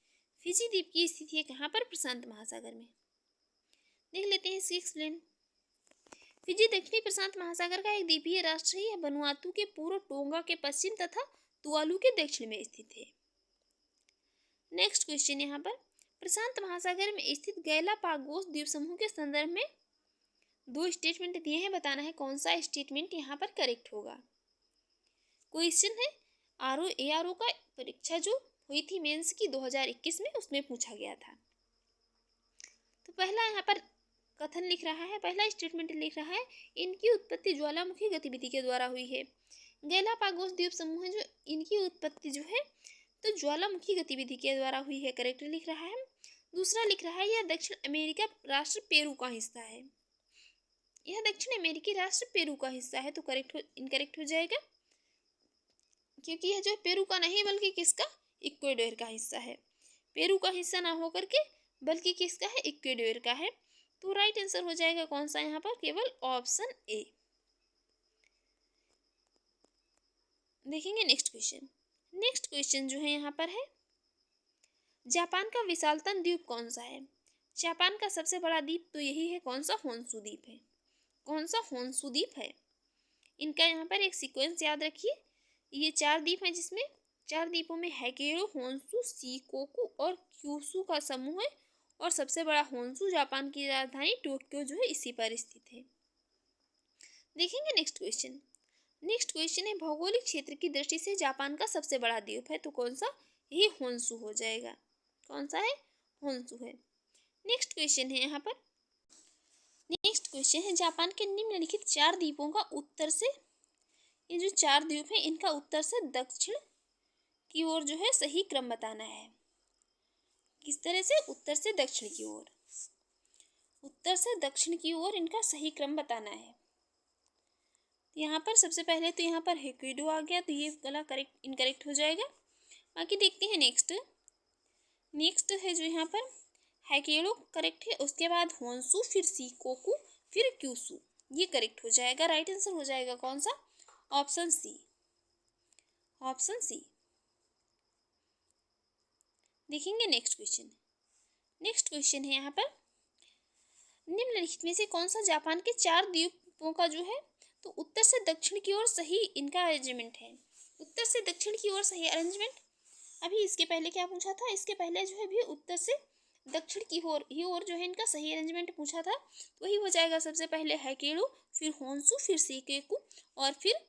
फिजी द्वीप की स्थिति है कहाँ पर, प्रशांत महासागर में। देख लेते हैं इसकी एक्सप्लेन। फिजी दक्षिणी प्रशांत महासागर का एक द्वीपीय राष्ट्र है। यह वनुआतू के पूर्व, टोंगा के पश्चिम तथा तुवालू के दक्षिण में स्थित है। नेक्स्ट क्वेश्चन यहाँ पर, प्रशांत महासागर में स्थित गैलापागोस द्वीप समूह के संदर्भ में 2 स्टेटमेंट दिए हैं, बताना है कौन सा स्टेटमेंट यहाँ पर करेक्ट होगा। क्वेश्चन है ARO का परीक्षा जो हुई थी मेंस की 2021 में, उसमें पूछा गया था। तो पहला यहाँ पर कथन लिख रहा है, पहला स्टेटमेंट लिख रहा है, इनकी उत्पत्ति ज्वालामुखी गतिविधि के द्वारा हुई है। गैलापागोस द्वीप समूह है जो, इनकी उत्पत्ति जो है तो ज्वालामुखी गतिविधि के द्वारा हुई है, करेक्ट लिख रहा है। दूसरा लिख रहा है, यह दक्षिण अमेरिका राष्ट्र पेरू का हिस्सा है। यह दक्षिण अमेरिकी राष्ट्र पेरू का हिस्सा है, तो इनकरेक्ट हो जाएगा, क्योंकि यह जो पेरू का नहीं बल्कि किसका, इक्वेडोर का हिस्सा है। पेरू का हिस्सा ना होकर के बल्कि किसका है, इक्वेडोर का है। तो राइट आंसर हो जाएगा कौन सा यहाँ पर, केवल ऑप्शन ए। देखेंगे नेक्स्ट क्वेश्चन। नेक्स्ट क्वेश्चन जो है यहाँ पर है, जापान का विशालतम द्वीप कौन सा है। जापान का सबसे बड़ा द्वीप तो यही है, कौन सा, होन्शु द्वीप है। कौन सा, होन्शु द्वीप है। इनका यहाँ पर एक सीक्वेंस याद रखिए। ये 4 द्वीप हैं, जिसमें 4 द्वीपों में हैकेरो, होन्शु, शिकोकु और क्यूशु का समूह है, और सबसे बड़ा होन्शु, जापान की राजधानी टोक्यो जो है इसी पर स्थित है। देखेंगे नेक्स्ट क्वेश्चन। नेक्स्ट क्वेश्चन है, भौगोलिक क्षेत्र की दृष्टि से जापान का सबसे बड़ा द्वीप है, तो कौन सा, ये होन्शु हो जाएगा। कौन सा है, होन्शु है। नेक्स्ट क्वेश्चन है यहाँ पर, नेक्स्ट क्वेश्चन है, जापान के निम्नलिखित 4 द्वीपों का उत्तर से, ये जो 4 द्वीप हैं इनका उत्तर से दक्षिण की ओर जो है सही क्रम बताना है। किस तरह से, उत्तर से दक्षिण की ओर, उत्तर से दक्षिण की ओर इनका सही क्रम बताना है। यहाँ पर सबसे पहले तो यहाँ पर होक्काइडो आ गया, तो ये गला करेक्ट, इनकरेक्ट हो जाएगा। बाकी देखते हैं नेक्स्ट। नेक्स्ट है जो यहाँ पर होक्काइडो करेक्ट है, उसके बाद होन्शु, फिर शिकोकु, फिर क्यूशु, ये करेक्ट हो जाएगा। राइट आंसर हो जाएगा कौन सा, ऑप्शन सी। Option C. देखेंगे नेक्स्ट क्वेश्चन। नेक्स्ट क्वेश्चन है यहाँ पर, निम्नलिखित में से कौन सा जापान के 4 द्वीपों का जो है तो उत्तर से दक्षिण की ओर सही इनका अरेंजमेंट है। उत्तर से दक्षिण की ओर सही अरेंजमेंट, अभी इसके पहले क्या पूछा था, इसके पहले जो है भी उत्तर से दक्षिण की ओर जो है इनका सही अरेंजमेंट पूछा था, तो वही हो जाएगा। सबसे पहले होक्काइडो, फिर होन्शु, फिर शिकोकु और फिर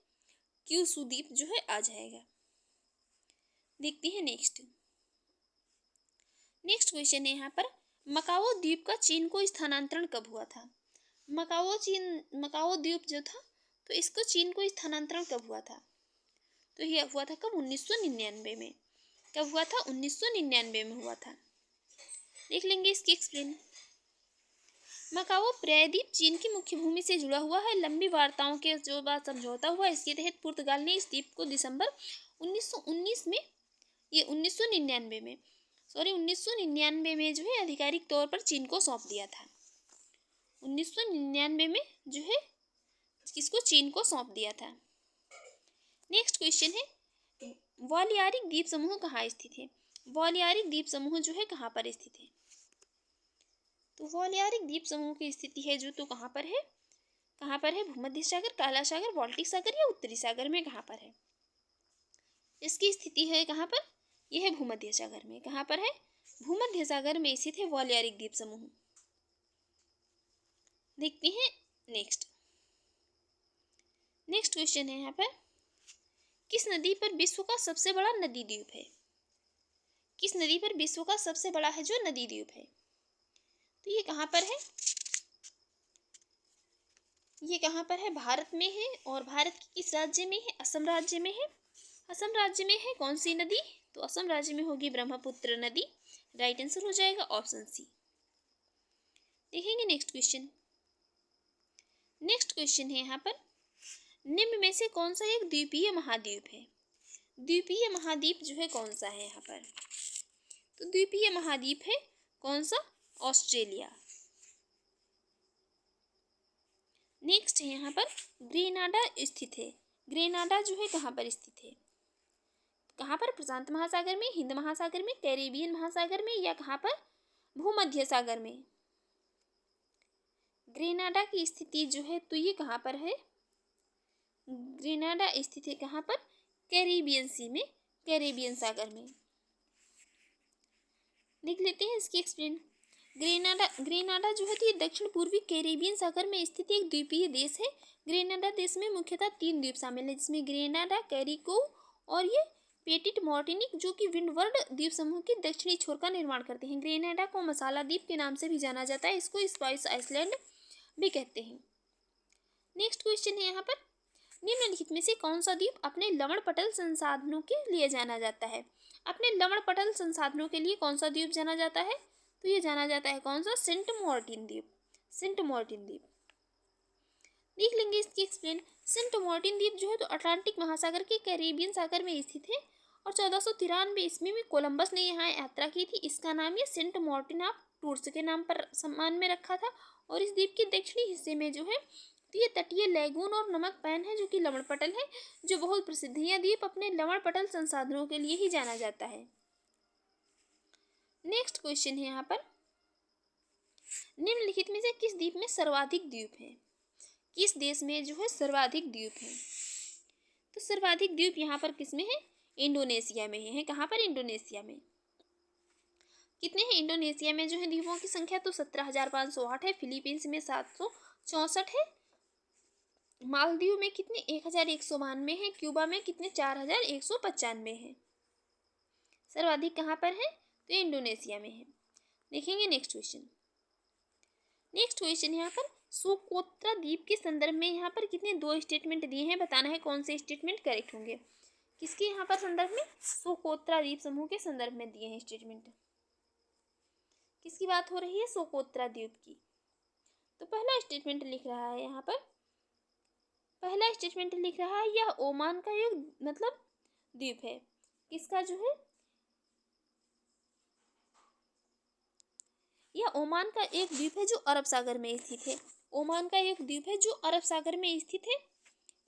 क्यूशु द्वीप जो है आ जाएगा। देखते हैं नेक्स्ट। नेक्स्ट क्वेश्चन है यहाँ पर, मकाओ द्वीप का चीन को स्थानांतरण कब हुआ था। मकाओ द्वीप जो था तो इसको चीन को स्थानांतरण कब हुआ था, तो यह हुआ था कब, 1999 में। कब हुआ था, 1999 में हुआ था। देख लेंगे इसकी एक्सप्लेन। मकाओ प्रायद्वीप चीन की मुख्य भूमि से जुड़ा हुआ है। लंबी वार्ताओं के जो बाद समझौता हुआ, इसके तहत पुर्तगाल ने इस द्वीप को दिसंबर 1919 में, ये 1999 में जो है आधिकारिक तौर पर चीन को सौंप दिया था। 1999 में जो है किसको, चीन को सौंप दिया था। नेक्स्ट क्वेश्चन है, बालियारिक द्वीप समूह कहाँ स्थित है। बालियारिक द्वीप समूह जो है कहाँ पर स्थित है, तो बालियारिक द्वीप समूह की स्थिति है जो तो कहाँ पर है, भूमध्य सागर, काला सागर, बाल्टिक सागर या उत्तरी सागर में कहाँ पर है। इसकी स्थिति है कहाँ पर, यह है भूमध्य सागर में। कहाँ पर है? भूमध्य सागर में स्थित है बालेआरिक द्वीप समूह। देखते हैं नेक्स्ट क्वेश्चन है यहाँ पर, किस नदी पर विश्व का सबसे बड़ा नदी द्वीप है? किस नदी पर विश्व का सबसे बड़ा है जो नदी द्वीप है? तो ये कहाँ पर है? ये कहाँ पर है? भारत में है। और भारत के किस राज्य में है? असम राज्य में है। असम राज्य में है कौन सी नदी? तो असम राज्य में होगी ब्रह्मपुत्र नदी। राइट आंसर हो जाएगा ऑप्शन सी। देखेंगे नेक्स्ट क्वेश्चन है यहाँ पर, निम्न में से कौन सा एक द्वीपीय महाद्वीप है? द्वीपीय महाद्वीप जो है कौन सा है यहाँ पर? तो द्वीपीय महाद्वीप है कौन सा? ऑस्ट्रेलिया। नेक्स्ट है यहाँ पर, ग्रेनाडा स्थित है। ग्रेनाडा जो है कहाँ पर स्थित है? कहाँ पर? प्रशांत महासागर में, हिंद महासागर में, कैरेबियन महासागर में, या कहाँ पर? भूमध्य सागर में। ग्रेनाडा की स्थिति जो है तो ये कहाँ पर है? ग्रेनाडा स्थित है कहाँ पर? कैरेबियन सी में, कैरेबियन सागर में। देख लेते हैं इसकी एक्सप्लेन। ग्रेनाडा जो है तो ये दक्षिण पूर्वी कैरेबियन सागर में स्थित एक द्वीपीय देश है। ग्रेनाडा देश में मुख्यतः 3 द्वीप शामिल है, जिसमें ग्रेनाडा, कैरिको और ये पेटिट मार्टिनिक, जो कि विंडवर्ड द्वीप समूह के दक्षिणी छोर का निर्माण करते हैं। ग्रेनाडा को मसाला द्वीप के नाम से भी जाना जाता है, इसको स्पाइस आइसलैंड भी कहते हैं। नेक्स्ट क्वेश्चन है यहाँ पर, निम्नलिखित में से कौन सा द्वीप अपने लवण पटल संसाधनों के लिए जाना जाता है? अपने लवण पटल संसाधनों के लिए कौन सा द्वीप जाना जाता है? तो ये जाना जाता है कौन सा? सेंट मार्टिन द्वीप। सेंट मार्टिन द्वीप देख लेंगे इसकी एक्सप्लेन। सेंट मार्टिन द्वीप जो है तो अटलांटिक महासागर के कैरेबियन सागर में स्थित है और 1493 ईस्वी में कोलंबस ने यहाँ यात्रा की थी। इसका नाम ये सेंट मार्टिन ऑफ टूर्स के नाम पर सम्मान में रखा था। और इस द्वीप के दक्षिणी हिस्से में जो है तो ये तटीय लैगून और नमक पैन है, जो कि लवण पटल है, जो बहुत प्रसिद्ध है। यह द्वीप अपने लवण पटल संसाधनों के लिए ही जाना जाता है। नेक्स्ट क्वेश्चन है यहाँ पर, निम्नलिखित में से किस द्वीप में सर्वाधिक द्वीप है? किस देश में जो है सर्वाधिक द्वीप है? तो सर्वाधिक द्वीप यहाँ पर किस में है? इंडोनेशिया में है। कहाँ पर? इंडोनेशिया में। कितने हैं इंडोनेशिया में जो है द्वीपों की संख्या? तो 17,508 है। फिलीपींस में 764 है। मालदीव में कितने? 1,192 है। क्यूबा में कितने? 4,195 है। सर्वाधिक कहाँ पर है? तो इंडोनेशिया में है। देखेंगे नेक्स्ट क्वेश्चन यहाँ पर, सोकोत्रा द्वीप के संदर्भ में यहाँ पर कितने 2 स्टेटमेंट दिए हैं, बताना है कौन से स्टेटमेंट करेक्ट होंगे। किसके यहाँ पर संदर्भ में? सोकोत्रा द्वीप समूह के संदर्भ में दिए हैं स्टेटमेंट। किसकी बात हो रही है? सोकोत्रा द्वीप की। तो पहला स्टेटमेंट लिख रहा है यहाँ पर, पहला स्टेटमेंट लिख रहा है यह ओमान का एक मतलब द्वीप है। किसका जो है? यह ओमान का एक द्वीप है जो अरब सागर में स्थित है। ओमान का एक द्वीप है जो अरब सागर में स्थित है।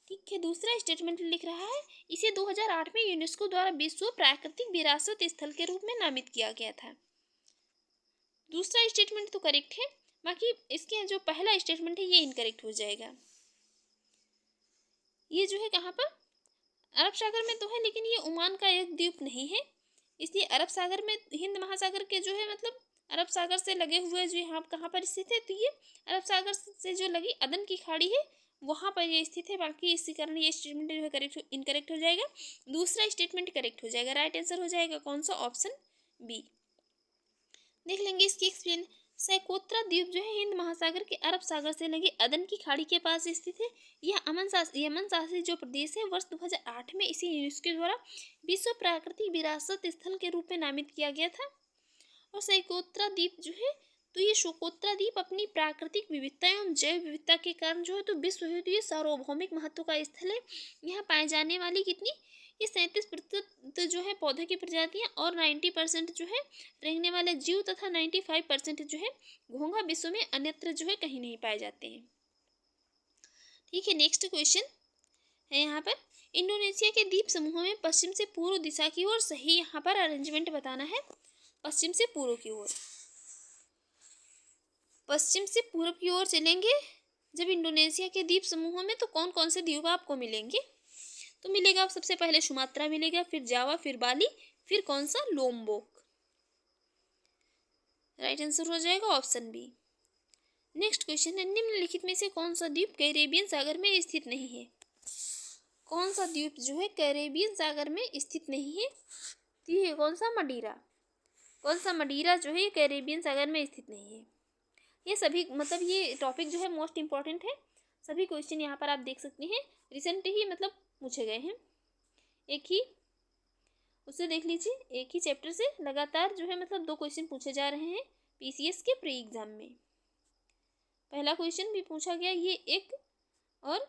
ठीक है। दूसरा स्टेटमेंट लिख रहा है इसे 2008 में यूनेस्को द्वारा विश्व प्राकृतिक विरासत स्थल के रूप में नामित किया गया था। दूसरा स्टेटमेंट तो करेक्ट है, बाकी इसके जो पहला स्टेटमेंट है ये इनकरेक्ट हो जाएगा। ये जो है कहाँ पर? अरब सागर में तो है, लेकिन ये ओमान का एक द्वीप नहीं है। इसलिए अरब सागर में, हिंद महासागर के जो है मतलब अरब सागर से लगे हुए जो यहाँ कहाँ पर स्थित है, तो ये अरब सागर से जो लगी अदन की खाड़ी है वहाँ पर ये स्थित है। बाकी इसी कारण ये स्टेटमेंट जो है करेक्ट इनकरेक्ट हो जाएगा। दूसरा स्टेटमेंट करेक्ट हो जाएगा। राइट आंसर हो जाएगा कौन सा? Option B. देख लेंगे इसकी एक्सप्लेन। सैकोत्रा द्वीप जो है हिंद महासागर के अरब सागर से लगे अदन की खाड़ी के पास स्थित है। यह यमन शासित जो प्रदेश है, वर्ष 2008 में इसे यूनेस्को द्वारा विश्व प्राकृतिक विरासत स्थल के रूप में नामित किया गया था। और सैकोत्रा द्वीप जो है तो ये शोकोत्रा द्वीप अपनी प्राकृतिक विविधता एवं जैव विविधता के कारण जो है तो विश्व हेतु ये सार्वभौमिक महत्व का स्थल है। यहाँ पाए जाने वाली कितनी? ये 37% जो है पौधे की प्रजातियाँ और 90% जो है रेंगने वाले जीव तथा 95% जो है घोंघा विश्व में अन्यत्र जो है कहीं नहीं पाए जाते हैं। ठीक है। नेक्स्ट क्वेश्चन है यहाँ पर, इंडोनेशिया के द्वीप समूहों में पश्चिम से पूर्व दिशा की ओर सही यहाँ पर अरेंजमेंट बताना है। पश्चिम से पूर्व की ओर, पश्चिम से पूर्व की ओर चलेंगे जब इंडोनेशिया के द्वीप समूहों में, तो कौन कौन से द्वीप आपको मिलेंगे? तो मिलेगा सबसे पहले सुमात्रा मिलेगा, फिर जावा, फिर बाली, फिर कौन सा, लोम्बोक। राइट आंसर हो जाएगा ऑप्शन बी। नेक्स्ट क्वेश्चन है, निम्नलिखित में से कौन सा द्वीप कैरेबियन सागर में स्थित नहीं है। कौन सा द्वीप जो है कैरेबियन सागर में स्थित नहीं है, तो ये कौन सा, मडीरा। कौन सा, मडीरा जो है ये कैरेबियन सागर में स्थित नहीं है। ये सभी मतलब ये टॉपिक जो है मोस्ट इम्पॉर्टेंट है, सभी क्वेश्चन यहाँ पर आप देख सकते हैं, रिसेंट ही मतलब पूछे गए हैं। एक ही उससे देख लीजिए, एक ही चैप्टर से लगातार जो है मतलब 2 क्वेश्चन पूछे जा रहे हैं पीसीएस के प्री एग्जाम में। पहला क्वेश्चन भी पूछा गया ये एक, और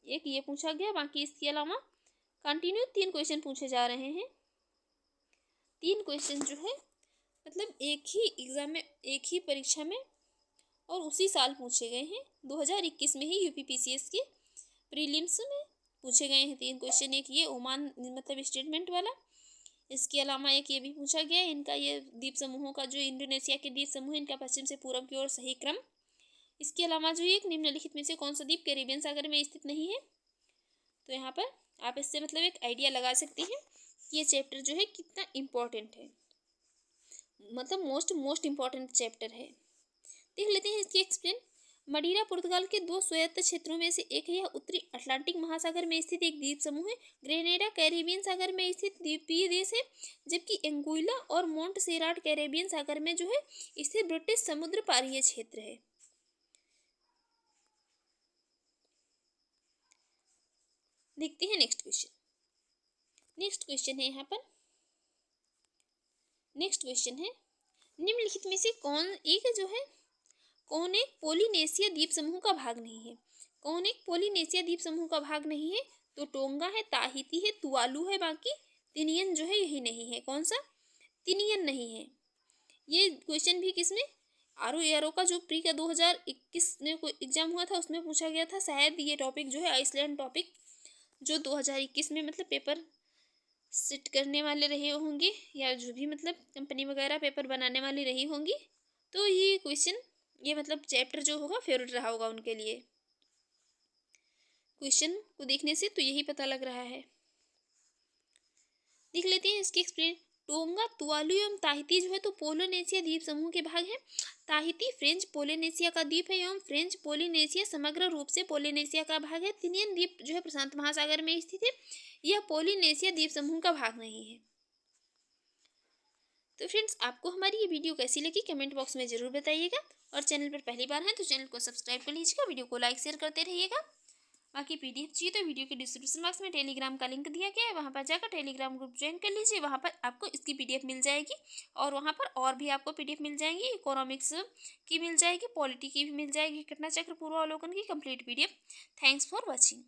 एक ये पूछा गया, बाकी इसके अलावा कंटिन्यू 3 क्वेश्चन पूछे जा रहे हैं। 3 क्वेश्चन जो है मतलब एक ही एग्जाम में, एक ही परीक्षा में और उसी साल पूछे गए हैं। 2021 में ही यूपीपीसीएस के प्रीलिम्स में पूछे गए हैं 3 क्वेश्चन। एक ये ओमान मतलब स्टेटमेंट वाला, इसके अलावा एक ये भी पूछा गया है इनका, ये द्वीप समूहों का जो इंडोनेशिया के द्वीप समूह इनका पश्चिम से पूर्व की ओर सही क्रम। इसके अलावा जो एक निम्नलिखित में से कौन सा द्वीप कैरेबियन सागर में स्थित नहीं है। तो यहाँ पर आप इससे मतलब एक आइडिया लगा सकते हैं कि ये चैप्टर जो है कितना इम्पोर्टेंट है, मतलब मोस्ट इम्पॉर्टेंट चैप्टर है। देख लेते हैं इसकी एक्सप्लेन। मडीरा पुर्तगाल के 2 स्वायत्त क्षेत्रों में से एक है। यह उत्तरी अटलांटिक महासागर में स्थित एक द्वीप समूह है। ग्रेनेडा कैरेबियन सागर में स्थित द्वीपीय देश है, जबकि एंगुइला और मोंटसेराट कैरेबियन सागर में जो है स्थित ब्रिटिश समुद्र पारीय क्षेत्र है। देखते हैं नेक्स्ट क्वेश्चन। नेक्स्ट क्वेश्चन है यहाँ पर, नेक्स्ट क्वेश्चन है, निम्नलिखित में से कौन एक पोलिनेशिया द्वीप समूह का भाग नहीं है। कौन एक पोलिनेशिया द्वीप समूह का भाग नहीं है, तो टोंगा है, ताहिती है, तुवालू है, बाकी तिनियन जो है यही नहीं है। कौन सा, तिनियन नहीं है। ये क्वेश्चन भी किसमें, आरो एरो का जो प्री का 2021 में कोई एग्जाम हुआ था उसमें पूछा गया था। शायद ये टॉपिक जो है आइसलैंड टॉपिक जो 2021 में मतलब पेपर सिट करने वाले रहे होंगे, या जो भी मतलब कंपनी वगैरह पेपर बनाने वाली रही होंगी, तो ये क्वेश्चन, ये मतलब चैप्टर जो होगा फेवरेट रहा होगा उनके लिए। क्वेश्चन को देखने से तो यही पता लग रहा है। देख लेते हैं इसकी एक्सप्लेन। टोंगा, तुवालू एवं ताहिती जो है तो पोलिनेशिया द्वीप समूह के भाग हैं। ताहिती फ्रेंच पोलिनेशिया का द्वीप है एवं फ्रेंच पोलिनेशिया समग्र रूप से पोलिनेशिया का भाग है। तिनियन द्वीप जो है प्रशांत महासागर में स्थित है। यह पोलिनेशिया द्वीप समूह का भाग नहीं है। तो फ्रेंड्स, आपको हमारी ये वीडियो कैसी लगी कमेंट बॉक्स में ज़रूर बताइएगा, और चैनल पर पहली बार हैं तो चैनल को सब्सक्राइब कर लीजिएगा, वीडियो को लाइक शेयर करते रहिएगा। बाकी पीडीएफ चाहिए तो वीडियो के डिस्क्रिप्शन बॉक्स में टेलीग्राम का लिंक दिया गया है, वहाँ पर जाकर टेलीग्राम ग्रुप ज्वाइन कर लीजिए। वहाँ पर आपको इसकी पीडीएफ मिल जाएगी, और वहाँ पर और भी आपको पीडीएफ मिल जाएंगी, इकोनॉमिक्स की मिल जाएगी, पॉलिटी की भी मिल जाएगी, घटना चक्र पूर्वावलोकन की complete PDF. Thanks for watching.